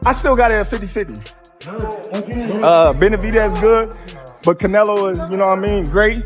I still got it at 50-50. Benavidez good, but Canelo is, you know what I mean, great.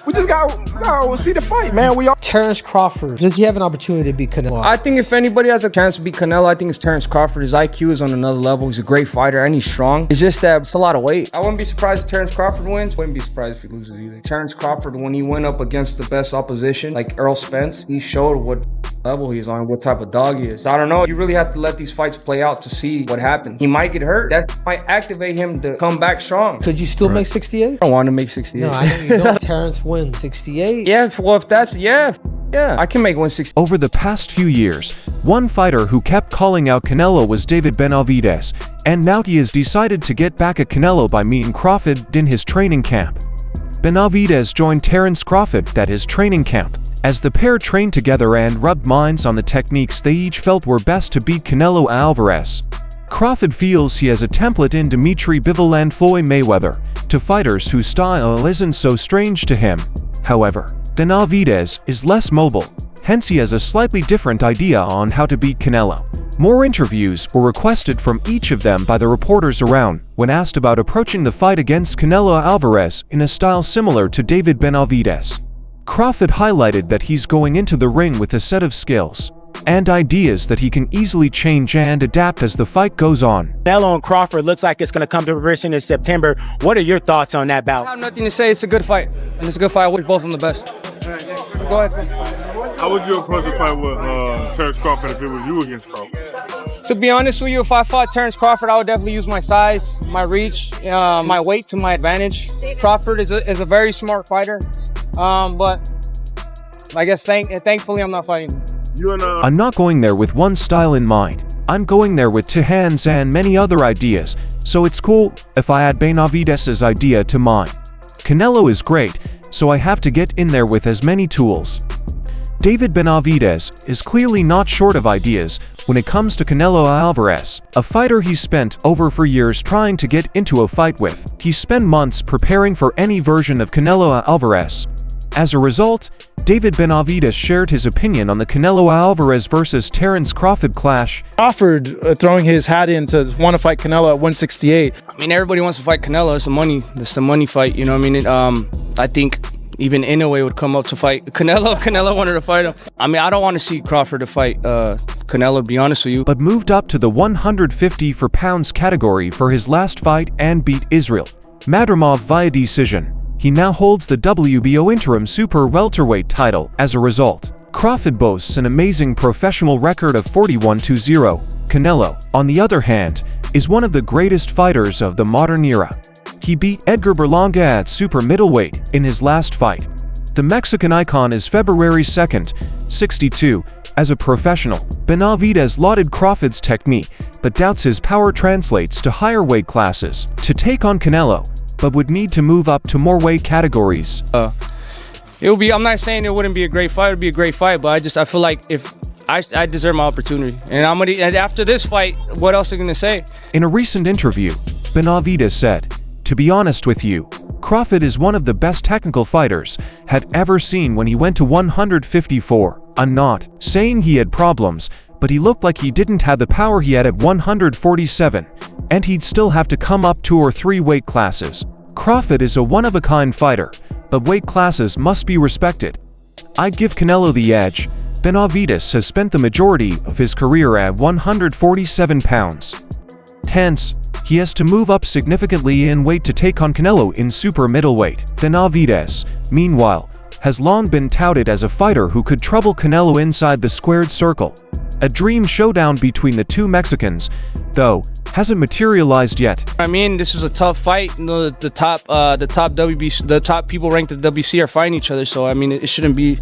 We just gotta see the fight, man. Terence Crawford, does he have an opportunity to beat Canelo? I think if anybody has a chance to beat Canelo, I think it's Terence Crawford. His IQ is on another level. He's a great fighter and he's strong. It's just that it's a lot of weight. I wouldn't be surprised if Terence Crawford wins. Wouldn't be surprised if he loses either. Terence Crawford, when he went up against the best opposition, like Errol Spence, he showed what level he's on, what type of dog he is. So I don't know. You really have to let these fights play out to see what happens. He might get hurt. That might activate him to come back strong. Could you still make 68? I don't want to make 68. No, I know you don't. Terence wins 68. Yeah, well, if that's, yeah, I can make 160. Over the past few years, one fighter who kept calling out Canelo was David Benavidez, and now he has decided to get back at Canelo by meeting Crawford in his training camp. Benavidez joined Terence Crawford at his training camp, as the pair trained together and rubbed minds on the techniques they each felt were best to beat Canelo Alvarez. Crawford feels he has a template in Dimitri Bivol and Floyd Mayweather, to fighters whose style isn't so strange to him. However, Benavidez is less mobile, hence he has a slightly different idea on how to beat Canelo. More interviews were requested from each of them by the reporters around when asked about approaching the fight against Canelo Alvarez in a style similar to David Benavidez. Crawford highlighted that he's going into the ring with a set of skills and ideas that he can easily change and adapt as the fight goes on. Canelo and Crawford looks like it's going to come to fruition in September. What are your thoughts on that bout? I have nothing to say. It's a good fight. And it's a good fight. I wish both of them the best. Go ahead. How would you approach a fight with Terence Crawford if it was you against Crawford? To be honest with you, if I fought Terence Crawford, I would definitely use my size, my reach, my weight to my advantage. Crawford is a very smart fighter. But I guess thankfully I'm not fighting. I'm not going there with one style in mind. I'm going there with two hands and many other ideas, so it's cool if I add Benavidez's idea to mine. Canelo is great, so I have to get in there with as many tools. David Benavidez is clearly not short of ideas when it comes to Canelo Alvarez, a fighter he spent over 4 years trying to get into a fight with. He spent months preparing for any version of Canelo Alvarez. As a result, David Benavidez shared his opinion on the Canelo Alvarez versus Terence Crawford clash. Crawford throwing his hat in to want to fight Canelo at 168. I mean, everybody wants to fight Canelo. It's the money fight, you know what I mean? I think even Inoue would come up to fight Canelo. Canelo wanted to fight him. I mean, I don't want to see Crawford to fight Canelo, to be honest with you. But moved up to the 154 pounds category for his last fight and beat Israel Madrimov via decision. He now holds the WBO interim super welterweight title as a result. Crawford boasts an amazing professional record of 41-0. Canelo, on the other hand, is one of the greatest fighters of the modern era. He beat Edgar Berlanga at super middleweight in his last fight. The Mexican icon is February 2nd, 62. As a professional, Benavidez lauded Crawford's technique, but doubts his power translates to higher weight classes to take on Canelo, but would need to move up to more weight categories. I'm not saying it wouldn't be a great fight. It would be a great fight, but I feel like if I deserve my opportunity. And after this fight, what else are you gonna say? In a recent interview, Benavidez said, "To be honest with you, Crawford is one of the best technical fighters have ever seen when he went to 154. I'm not saying he had problems, but he looked like he didn't have the power he had at 147, and he'd still have to come up 2 or 3 weight classes. Crawford is a one-of-a-kind fighter, but weight classes must be respected. I give Canelo the edge. Benavidez has spent the majority of his career at 147 pounds. Hence, he has to move up significantly in weight to take on Canelo in super middleweight. Benavidez, meanwhile, has long been touted as a fighter who could trouble Canelo inside the squared circle. A dream showdown between the two Mexicans, though, hasn't materialized yet. I mean, this is a tough fight. You know, the top people ranked at the WBC are fighting each other, so I mean, it should be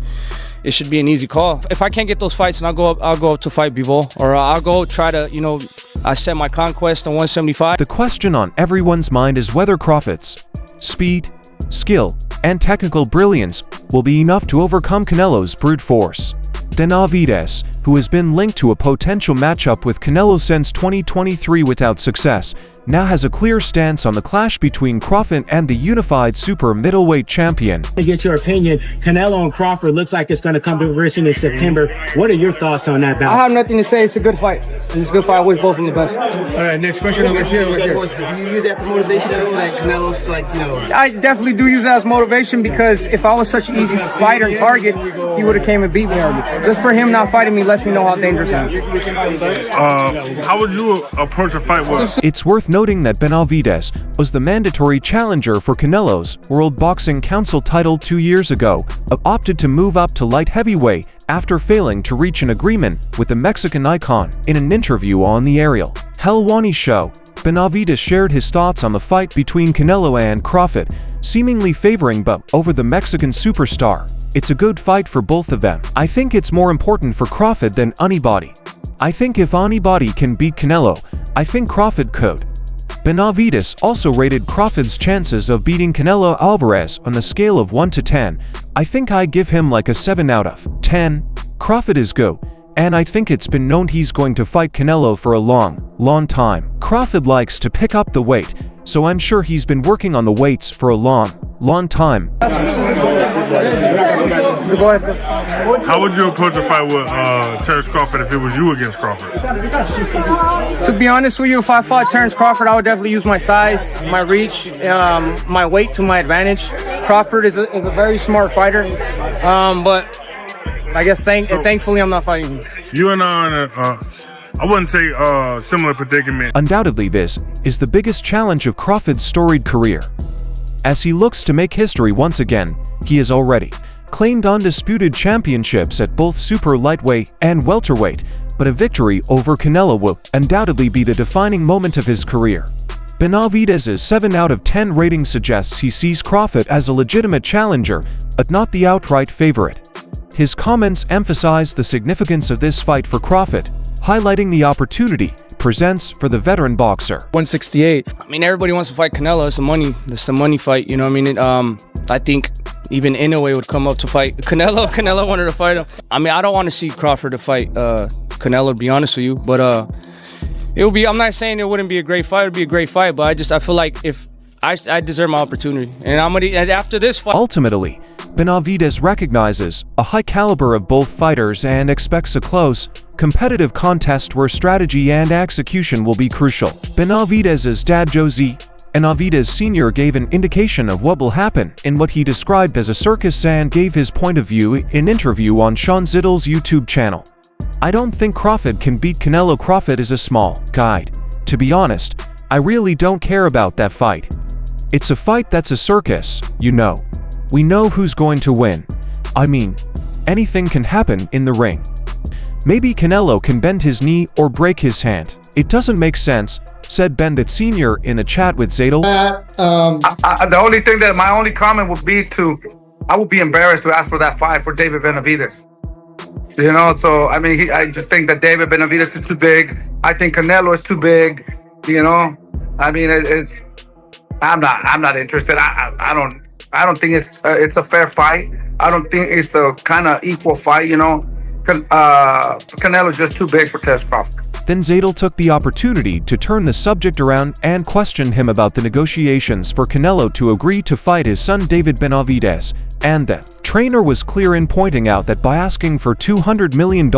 an easy call. If I can't get those fights, then I'll go up to fight Bivol, or I'll go try to, you know, I set my conquest on 175. The question on everyone's mind is whether Crawford's speed, skill, and technical brilliance will be enough to overcome Canelo's brute force. Benavidez, who has been linked to a potential matchup with Canelo since 2023 without success, now has a clear stance on the clash between Crawford and the unified super middleweight champion. To get your opinion, Canelo and Crawford looks like it's going to come to fruition in September. What are your thoughts on that I bout? have nothing to say. It's a good fight. It's a good fight. I wish both of them the best. All right, next question over here. Do you use that for motivation at all? That Canelo's like, you know. I definitely do use that as motivation because if I was such an easy fighter and target, he would have came and beat me already. Just for him not fighting me lets me know how dangerous I am. How would you approach a fight with? It's worth noting that Benavidez was the mandatory challenger for Canelo's World Boxing Council title 2 years ago, but opted to move up to light heavyweight after failing to reach an agreement with the Mexican icon. In an interview on the Ariel Helwani show, Benavidez shared his thoughts on the fight between Canelo and Crawford, seemingly favoring Bo over the Mexican superstar. It's a good fight for both of them. I think it's more important for Crawford than anybody. I think if anybody can beat Canelo, I think Crawford could. Benavidez also rated Crawford's chances of beating Canelo Alvarez on a scale of 1 to 10. I think I give him like a 7 out of 10. Crawford is go, and I think it's been known he's going to fight Canelo for a long time. Crawford likes to pick up the weight, so I'm sure he's been working on the weights for a long time. How would you approach a fight with Terence Crawford if it was you against Crawford? To be honest with you, if I fought Terence Crawford, I would definitely use my size, my reach, my weight to my advantage. Crawford is a very smart fighter, but I guess thankfully I'm not fighting him. You and I are in a, I wouldn't say similar predicament. Undoubtedly, this is the biggest challenge of Crawford's storied career. As he looks to make history once again, he has already claimed undisputed championships at both super lightweight and welterweight, but a victory over Canelo will undoubtedly be the defining moment of his career. Benavidez's 7 out of 10 rating suggests he sees Crawford as a legitimate challenger, but not the outright favorite. His comments emphasize the significance of this fight for Crawford, highlighting the opportunity it presents for the veteran boxer. 168. I mean, everybody wants to fight Canelo. It's the money fight. You know what I mean? I think even Inoue would come up to fight Canelo. Canelo wanted to fight him. I mean, I don't want to see Crawford to fight Canelo, to be honest with you. But it would be. I'm not saying it wouldn't be a great fight. It would be a great fight. But I feel like if I deserve my opportunity, and after this fight. Ultimately, Benavidez recognizes a high caliber of both fighters and expects a close, competitive contest where strategy and execution will be crucial. Benavidez's dad Jose Benavidez Sr. gave an indication of what will happen in what he described as a circus and gave his point of view in an interview on Sean Zittle's YouTube channel. I don't think Crawford can beat Canelo. Crawford is a small guy. To be honest, I really don't care about that fight. It's a fight that's a circus, you know. We know who's going to win. I mean, anything can happen in the ring. Maybe Canelo can bend his knee or break his hand. It doesn't make sense, said Benavidez Sr. in a chat with Zadel. The only thing that my only comment would be I would be embarrassed to ask for that fight for David Benavidez. You know, so I mean, I just think that David Benavidez is too big. I think Canelo is too big. You know, I mean, I'm not interested. I don't think it's a fair fight. I don't think it's a kind of equal fight. You know, Canelo's just too big for Terence Crawford. Then Zadel took the opportunity to turn the subject around and question him about the negotiations for Canelo to agree to fight his son David Benavidez, and the trainer was clear in pointing out that by asking for $200 million,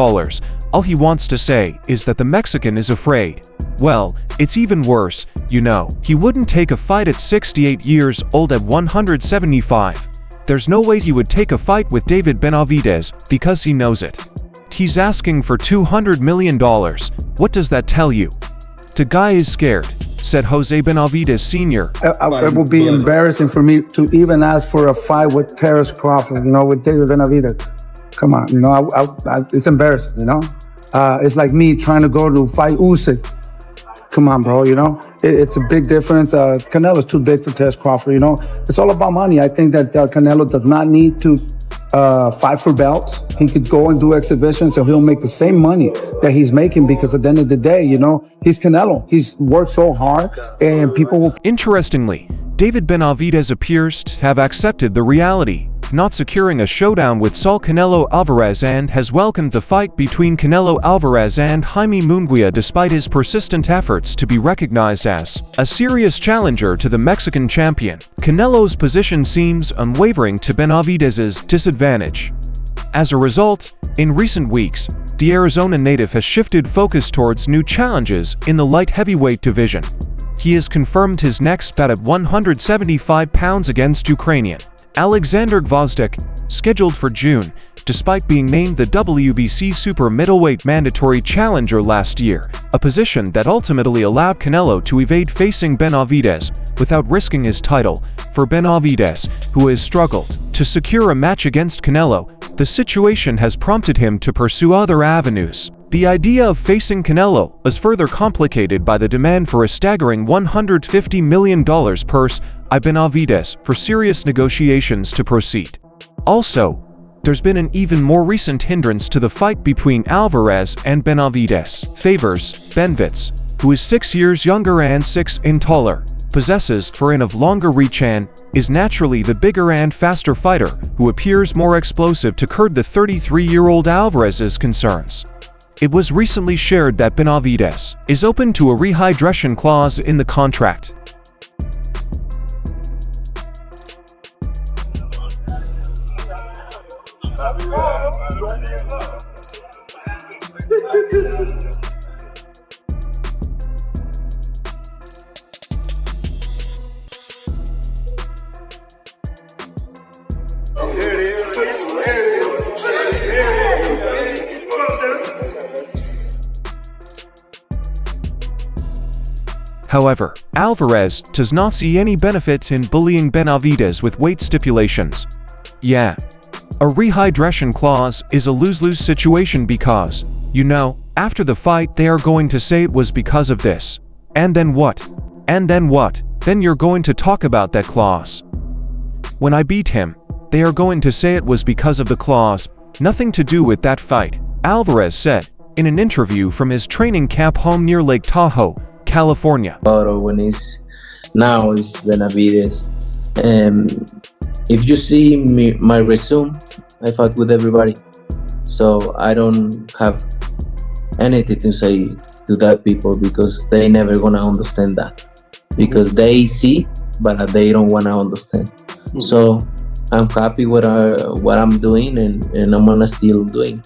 all he wants to say is that the Mexican is afraid. Well, it's even worse, you know. He wouldn't take a fight at 68 years old at 175. There's no way he would take a fight with David Benavidez because he knows it. He's asking for $200 million. What does that tell you? The guy is scared, said Jose Benavidez Sr. It would be embarrassing for me to even ask for a fight with Terence Crawford, you know, with David Benavidez. Come on, you know, it's embarrassing, you know? It's like me trying to go to fight Usyk. Come on, bro, you know? It's a big difference. Canelo's too big for Terence Crawford, you know? It's all about money. I think that Canelo does not need to fight for belts. He could go and do exhibitions and he'll make the same money that he's making because at the end of the day, you know, he's Canelo. He's worked so hard and people will... Interestingly, David Benavidez appears to have accepted the reality of not securing a showdown with Saul Canelo Alvarez and has welcomed the fight between Canelo Alvarez and Jaime Munguia despite his persistent efforts to be recognized as a serious challenger to the Mexican champion. Canelo's position seems unwavering to Benavidez's disadvantage. As a result, in recent weeks, the Arizona native has shifted focus towards new challenges in the light heavyweight division. He has confirmed his next bout at 175 pounds against Ukrainian Alexander Gvozdyk, scheduled for June, despite being named the WBC super middleweight mandatory challenger last year, a position that ultimately allowed Canelo to evade facing Benavidez without risking his title. For Benavidez, who has struggled to secure a match against Canelo, the situation has prompted him to pursue other avenues. The idea of facing Canelo was further complicated by the demand for a staggering $150 million purse by Benavidez for serious negotiations to proceed. Also, there's been an even more recent hindrance to the fight between Alvarez and Benavidez. Favors Benavidez, who is 6 years younger and 6 in taller, possesses for an of longer reach and is naturally the bigger and faster fighter who appears more explosive to curb the 33-year-old Alvarez's concerns. It was recently shared that Benavidez is open to a rehydration clause in the contract. However, Alvarez does not see any benefit in bullying Benavidez with weight stipulations. Yeah, a rehydration clause is a lose-lose situation because, you know, after the fight they are going to say it was because of this. And then what? And then what? Then you're going to talk about that clause. When I beat him, they are going to say it was because of the clause, nothing to do with that fight, Alvarez said in an interview from his training camp home near Lake Tahoe, California. When it's now is Benavidez. If you see my resume, I fought with everybody, so I don't have anything to say to that people because they never gonna understand that because they see but they don't wanna understand. So I'm happy with what I'm doing and I'm gonna still doing.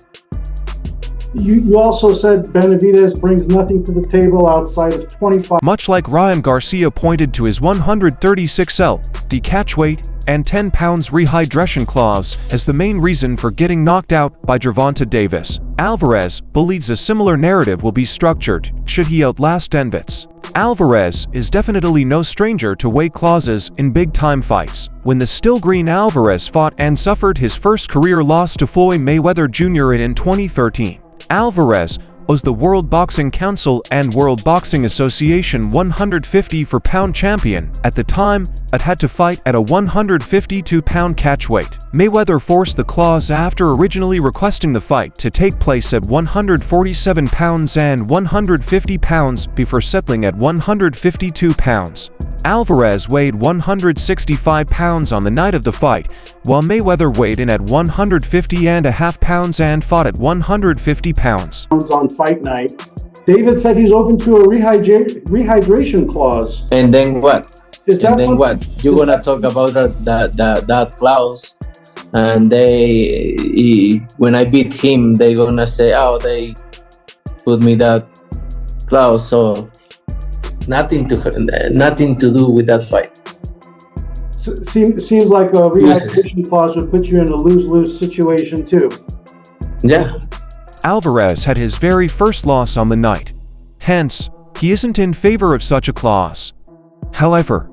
You also said Benavidez brings nothing to the table outside of 25. Much like Ryan Garcia pointed to his 136L, the catch weight, and 10 pounds rehydration clause as the main reason for getting knocked out by Gervonta Davis, Alvarez believes a similar narrative will be structured should he outlast Benavidez. Alvarez is definitely no stranger to weight clauses in big-time fights. When the still green Alvarez fought and suffered his first career loss to Floyd Mayweather Jr. in 2013, Alvarez was the World Boxing Council and World Boxing Association 154-pound champion at the time, but had to fight at a 152-pound catch weight. Mayweather forced the clause after originally requesting the fight to take place at 147 pounds and 150 pounds before settling at 152 pounds. Alvarez weighed 165 pounds on the night of the fight, while Mayweather weighed in at 150.5 pounds and fought at 150 pounds. On fight night, David said he's open to a rehydration clause. And then what? And then what? You're gonna talk about that clause, and when I beat him, they're gonna say, "Oh, they put me that clause." So nothing to do with that fight. Seems like a rehydration clause would put you in a lose-lose situation too. Yeah. Alvarez had his very first loss on the night. Hence, he isn't in favor of such a clause. However,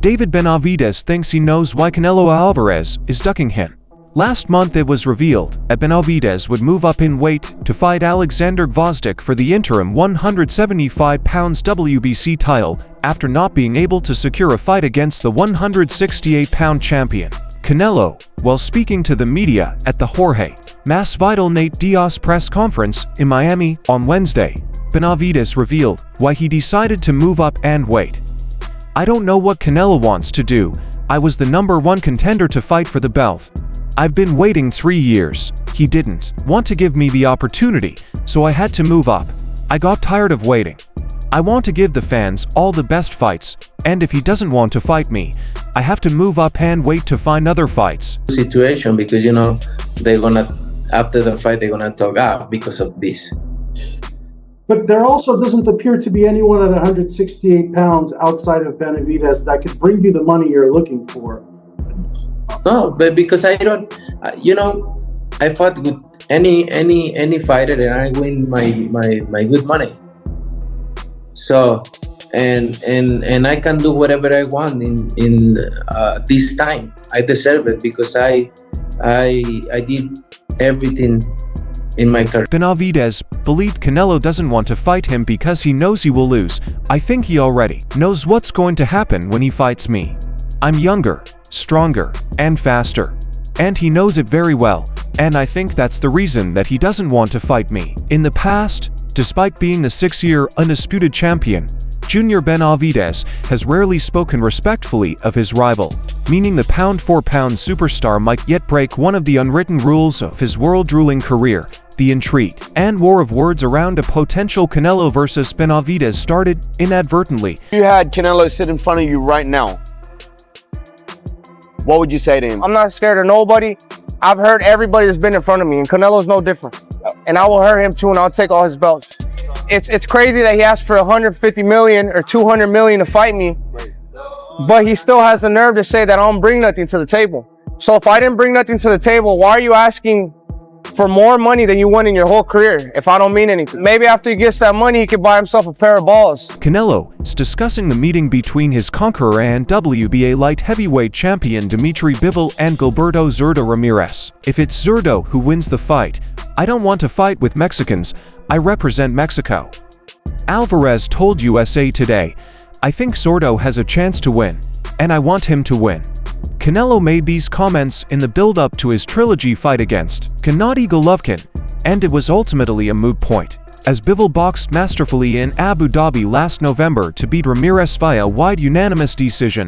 David Benavidez thinks he knows why Canelo Alvarez is ducking him. Last month it was revealed that Benavidez would move up in weight to fight Alexander Gvozdyk for the interim 175 pounds WBC title after not being able to secure a fight against the 168-pound champion. Canelo, while speaking to the media at the Jorge Masvidal Nate Diaz press conference in Miami on Wednesday, Benavidez revealed why he decided to move up and weight. "I don't know what Canelo wants to do. I was the #1 contender to fight for the belt. I've been waiting 3 years. He didn't want to give me the opportunity, so I had to move up. I got tired of waiting. I want to give the fans all the best fights, and if he doesn't want to fight me, I have to move up and wait to find other fights. Situation, because they're gonna, after the fight, they're gonna talk because of this. But there also doesn't appear to be anyone at 168 pounds outside of Benavidez that could bring you the money you're looking for. No, but because I don't, I fought with any fighter and I win my good money. So, and I can do whatever I want in this time. I deserve it because I did everything in my career. Benavidez believed Canelo doesn't want to fight him because he knows he will lose. I think he already knows what's going to happen when he fights me. I'm younger, stronger, and faster. And he knows it very well, and I think that's the reason that he doesn't want to fight me. In the past, despite being the 6-year undisputed champion, Junior Benavidez has rarely spoken respectfully of his rival, meaning the pound-for-pound superstar might yet break one of the unwritten rules of his world-ruling career. The intrigue and war of words around a potential Canelo versus Benavidez started inadvertently. If you had Canelo sit in front of you right now, what would you say to him? I'm not scared of nobody. I've hurt everybody that's been in front of me, and Canelo's no different. And I will hurt him too, and I'll take all his belts. It's crazy that he asked for 150 million or 200 million to fight me, but he still has the nerve to say that I don't bring nothing to the table. So if I didn't bring nothing to the table, why are you asking for more money than you won in your whole career if I don't mean anything? Maybe after he gets that money, he could buy himself a pair of balls. Canelo is discussing the meeting between his conqueror and WBA light heavyweight champion Dimitri Bivol and Gilberto Zurdo Ramirez. If it's Zurdo who wins the fight, I don't want to fight with Mexicans. I represent Mexico. Alvarez told USA Today, I think Zurdo has a chance to win, and I want him to win. Canelo made these comments in the build-up to his trilogy fight against Gennady Golovkin, and it was ultimately a moot point, as Bivol boxed masterfully in Abu Dhabi last November to beat Ramirez via wide unanimous decision.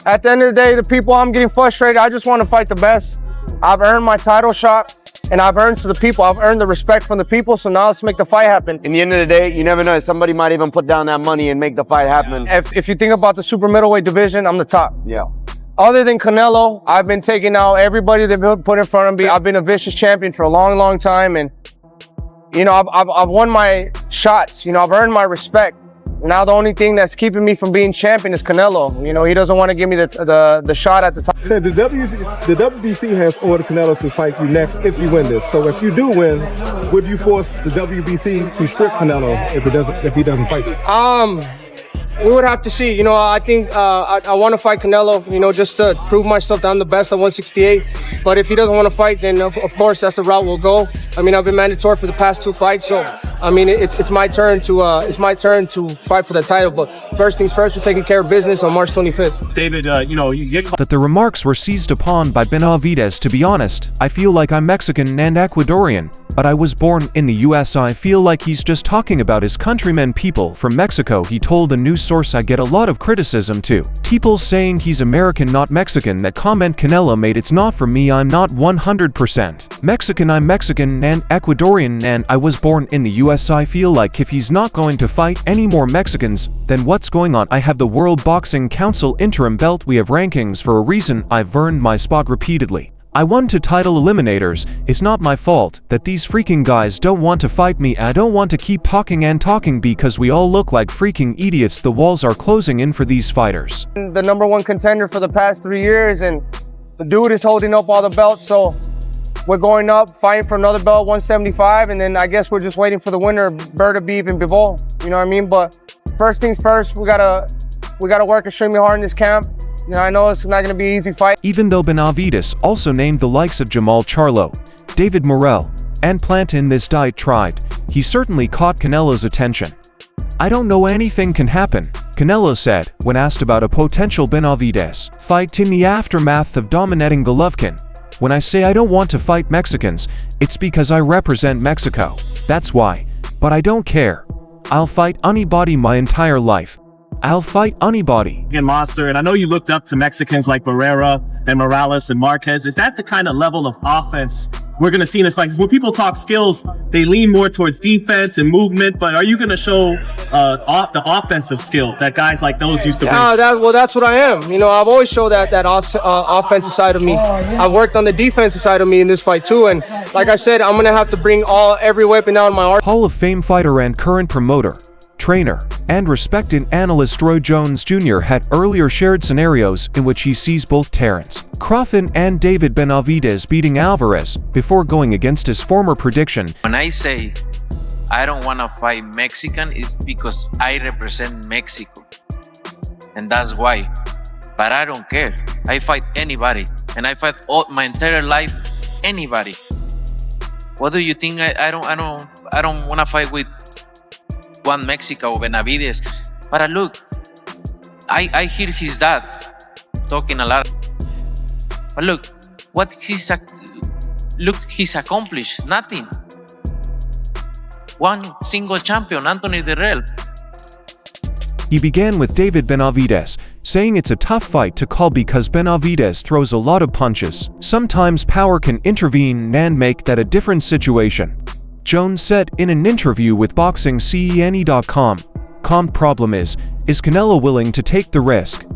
At the end of the day, the people, I'm getting frustrated. I just want to fight the best. I've earned my title shot, and I've earned to the people. I've earned the respect from the people, so now let's make the fight happen. In the end of the day, you never know. Somebody might even put down that money and make the fight happen. If you think about the super middleweight division, I'm the top. Yeah. Other than Canelo, I've been taking out everybody they've put in front of me. I've been a vicious champion for a long, long time, and I've won my shots. I've earned my respect. Now the only thing that's keeping me from being champion is Canelo. He doesn't want to give me the shot at the top. The WBC has ordered Canelo to fight you next if you win this. So if you do win, would you force the WBC to strip Canelo if he doesn't fight you? We would have to see. I think I want to fight Canelo, just to prove myself that I'm the best at 168. But if he doesn't want to fight, then of course that's the route we'll go. I've been mandatory for the past 2 fights, so it's my turn to fight for the title. But first things first, we're taking care of business on March 25th. David, you get that the remarks were seized upon by Benavidez. To be honest, I feel like I'm Mexican and Ecuadorian, but I was born in the US. I feel like he's just talking about his countrymen people from Mexico. He told a news source I get a lot of criticism too. People saying he's American not Mexican. That comment Canelo made, it's not for me. I'm not 100% Mexican. I'm Mexican and Ecuadorian, and I was born in the US. I feel like if he's not going to fight any more Mexicans, then what's going on? I have the World Boxing Council interim belt. We have rankings for a reason. I've earned my spot repeatedly. I won 2 title eliminators. It's not my fault that these freaking guys don't want to fight me. I don't want to keep talking and talking because we all look like freaking idiots. The walls are closing in for these fighters. The #1 contender for the past 3 years, and the dude is holding up all the belts, so we're going up, fighting for another belt, 175, and then I guess we're just waiting for the winner, Benavidez and Bivol. You know what I mean? But first things first, we gotta work extremely hard in this camp. I know it's not going to be an easy fight. Even though Benavidez also named the likes of Jamal Charlo, David Morrell, and Plant in this diet tribe, he certainly caught Canelo's attention. I don't know anything can happen, Canelo said when asked about a potential Benavidez fight in the aftermath of dominating Golovkin. When I say I don't want to fight Mexicans, it's because I represent Mexico. That's why. But I don't care. I'll fight anybody my entire life. I'll fight anybody. Monster, and I know you looked up to Mexicans like Barrera and Morales and Marquez. Is that the kind of level of offense we're going to see in this fight? Because when people talk skills, they lean more towards defense and movement, but are you going to show the offensive skill that guys like those used to bring? Well, that's what I am. You know, I've always showed that offensive side of me. I've worked on the defensive side of me in this fight too, and like I said, I'm going to have to bring every weapon out in my arsenal. Hall of Fame fighter and current promoter, trainer, and respected analyst Roy Jones Jr. had earlier shared scenarios in which he sees both Terence Crawford and David Benavidez beating Alvarez before going against his former prediction. When I say I don't want to fight Mexican, it's because I represent Mexico, and that's why. But I don't care. I fight anybody, and I fight all my entire life anybody. What do you think? I don't want to fight with Juan Mexico or Benavidez. But look, I hear his dad talking a lot. But look, he's accomplished nothing. One single champion, Anthony Derrell. He began with David Benavidez, saying it's a tough fight to call because Benavidez throws a lot of punches. Sometimes power can intervene and make that a different situation. Jones said in an interview with BoxingCNE.com, problem is Canelo willing to take the risk?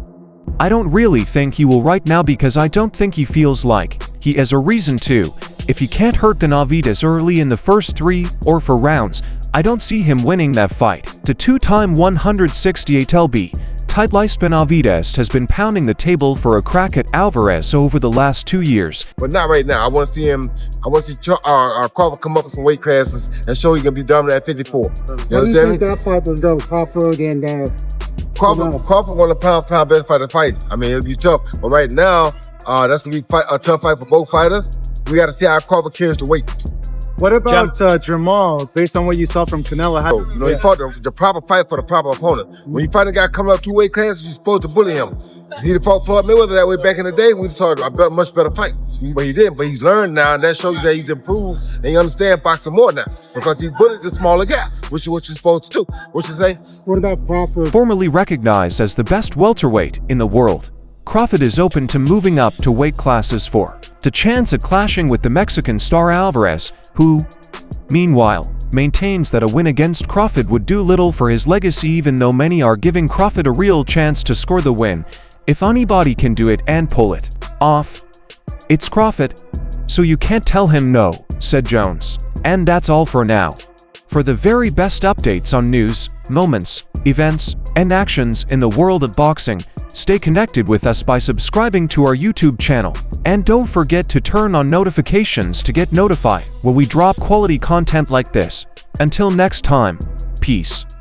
I don't really think he will right now because I don't think he feels like he has a reason to. If he can't hurt Benavidez early in the first 3 or 4 rounds, I don't see him winning that fight. The 2-time 168 lb tight-laced Benavidez has been pounding the table for a crack at Alvarez over the last 2 years. But not right now. I want to see Crawford come up with some weight classes and show he can be dominant at 54. You understand me? That fight was done, Crawford and Crawford want a pound better fight to fight. I mean, it'll be tough. But right now, that's going to be a tough fight for both fighters. We got to see how Crawford carries the weight. What about Jamal, based on what you saw from Canelo? He fought the proper fight for the proper opponent. When you fight a guy coming up 2 weight classes, you're supposed to bully him. He'd have fought Floyd Mayweather that way back in the day. We saw a much better fight. But he didn't. But he's learned now, and that shows you that he's improved, and he understands boxing more now. Because he bullied the smaller guy, which is what you're supposed to do. What you say? What about Crawford? Formerly recognized as the best welterweight in the world, Crawford is open to moving up to weight classes for the chance at clashing with the Mexican star Alvarez, who, meanwhile, maintains that a win against Crawford would do little for his legacy, even though many are giving Crawford a real chance to score the win. If anybody can do it and pull it off, it's Crawford, so you can't tell him no, said Jones. And that's all for now. For the very best updates on news, moments, events, and actions in the world of boxing, stay connected with us by subscribing to our YouTube channel. And don't forget to turn on notifications to get notified when we drop quality content like this. Until next time, peace.